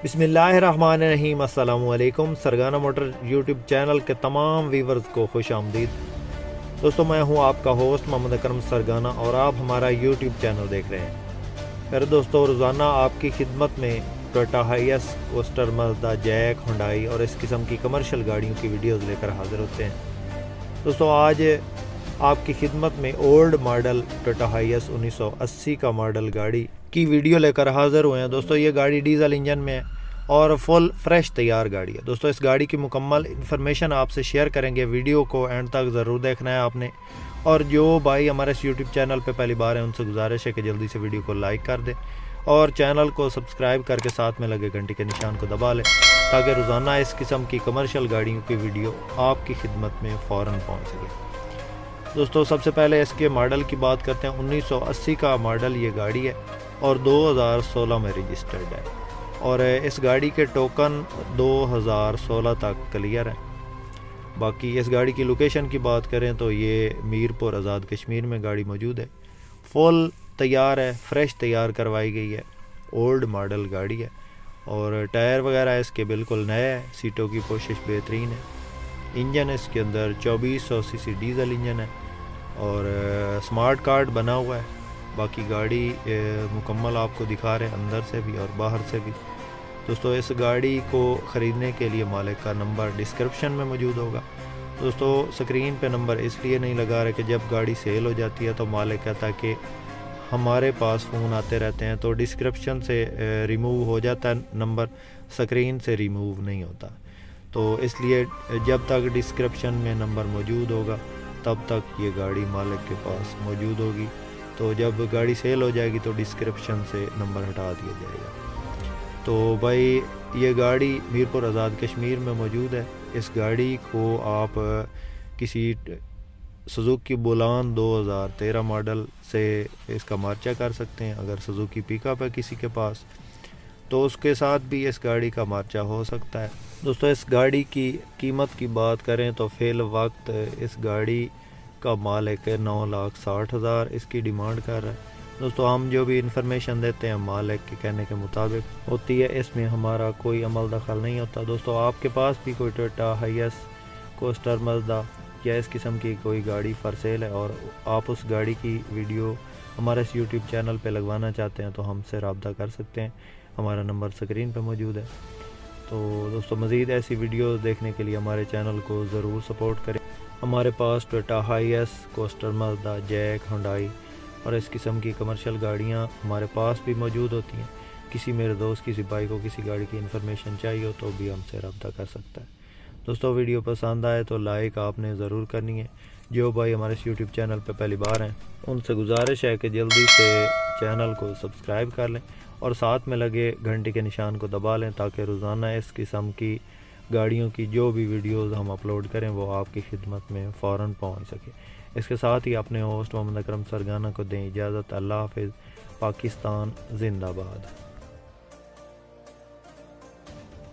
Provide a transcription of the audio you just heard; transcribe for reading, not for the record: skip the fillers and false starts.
बिस्मिल्लाहिर्रहमानिर्रहीम। अस्सलामुअलैकुम। सरगाना motor YouTube channel के तमाम व्यूवर्स को खुश आमदीद। दोस्तों, मैं हूं आपका होस्ट मोहम्मद अकरम सरगाना और आप हमारा यूट्यूब चैनल देख रहे हैं। फिर दोस्तों, रोज़ाना आपकी खिदमत में Toyota Hiace, Coaster, Mazda, JAC, Hyundai और इस किस्म की कमर्शियल गाड़ियों की वीडियोज़ लेकर हाजिर होते हैं। दोस्तों, आज आपकी खिदमत में ओल्ड मॉडल टोयोटा हाइएस 1980 का मॉडल गाड़ी की वीडियो लेकर हाज़िर हुए हैं। दोस्तों, ये गाड़ी डीजल इंजन में है और फुल फ्रेश तैयार गाड़ी है। दोस्तों, इस गाड़ी की मुकम्मल इन्फॉर्मेशन आपसे शेयर करेंगे। वीडियो को एंड तक ज़रूर देखना है आपने। और जो भाई हमारे इस यूट्यूब चैनल पे पहली बार है, उनसे गुजारिश है कि जल्दी से वीडियो को लाइक कर दें और चैनल को सब्सक्राइब करके साथ में लगे घंटी के निशान को दबा लें, ताकि रोज़ाना इस किस्म की कमर्शियल गाड़ियों की वीडियो आपकी खिदमत में फ़ौरन पहुँच सके। दोस्तों, सबसे पहले इसके मॉडल की बात करते हैं। 1980 का मॉडल ये गाड़ी है और 2016 में रजिस्टर्ड है और इस गाड़ी के टोकन 2016 तक क्लियर है। बाकी इस गाड़ी की लोकेशन की बात करें तो ये मीरपुर आज़ाद कश्मीर में गाड़ी मौजूद है। फुल तैयार है, फ्रेश तैयार करवाई गई है। ओल्ड मॉडल गाड़ी है और टायर वगैरह इसके बिल्कुल नए हैं। सीटों की कोशिश बेहतरीन है। इंजन इसके अंदर 2400 सीसी डीजल इंजन है और स्मार्ट कार्ड बना हुआ है। बाकी गाड़ी मुकम्मल आपको दिखा रहे हैं अंदर से भी और बाहर से भी। दोस्तों, इस गाड़ी को ख़रीदने के लिए मालिक का नंबर डिस्क्रिप्शन में मौजूद होगा। दोस्तों, स्क्रीन पे नंबर इसलिए नहीं लगा रहे कि जब गाड़ी सेल हो जाती है तो मालिक कहता है कि हमारे पास फ़ोन आते रहते हैं, तो डिस्क्रिप्शन से रिमूव हो जाता है नंबर, स्क्रीन से रिमूव नहीं होता। तो इसलिए जब तक डिस्क्रिप्शन में नंबर मौजूद होगा तब तक ये गाड़ी मालिक के पास मौजूद होगी। तो जब गाड़ी सेल हो जाएगी तो डिस्क्रिप्शन से नंबर हटा दिया जाएगा। तो भाई, ये गाड़ी मीरपुर आज़ाद कश्मीर में मौजूद है। इस गाड़ी को आप किसी सुजुकी बुलान 2013 मॉडल से इसका मार्चा कर सकते हैं। अगर सुजुकी पिकअप है किसी के पास तो उसके साथ भी इस गाड़ी का मार्चा हो सकता है। दोस्तों, इस गाड़ी की कीमत की बात करें तो फ़िल वक्त इस गाड़ी का मालिक 9,60,000 इसकी डिमांड कर रहा है। दोस्तों, हम जो भी इंफॉर्मेशन देते हैं मालिक के कहने के मुताबिक होती है, इसमें हमारा कोई अमल दखल नहीं होता। दोस्तों, आपके पास भी कोई टोयोटा हाइएस, कोस्टर, मज़दा या इस किस्म की कोई गाड़ी फॉर सेल है और आप उस गाड़ी की वीडियो हमारे इस यूट्यूब चैनल पे लगवाना चाहते हैं तो हमसे रब्ता कर सकते हैं। हमारा नंबर स्क्रीन पे मौजूद है। तो दोस्तों, मज़ीद ऐसी वीडियो देखने के लिए हमारे चैनल को ज़रूर सपोर्ट करें। हमारे पास Toyota Hiace, Coaster, Mazda, JAC, Hyundai और इस किस्म की कमर्शियल गाड़ियाँ हमारे पास भी मौजूद होती हैं। किसी मेरे दोस्त, किसी भाई को किसी गाड़ी की इन्फॉर्मेशन चाहिए हो तो भी हमसे रब्ता कर सकता है। दोस्तों, वीडियो पसंद आए तो लाइक आपने ज़रूर करनी है। जो भाई हमारे इस यूट्यूब चैनल पर पहली बार हैं, उनसे गुजारिश है कि जल्दी से चैनल को सब्सक्राइब कर लें और साथ में लगे घंटे के निशान को दबा लें, ताकि रोज़ाना इस किस्म की गाड़ियों की जो भी वीडियोस हम अपलोड करें वो आपकी खिदमत में फ़ौरन पहुंच सके। इसके साथ ही अपने होस्ट मोहम्मद अकरम सरगाना को दें इजाज़त। अल्लाह हाफ़िज़। पाकिस्तान जिंदाबाद।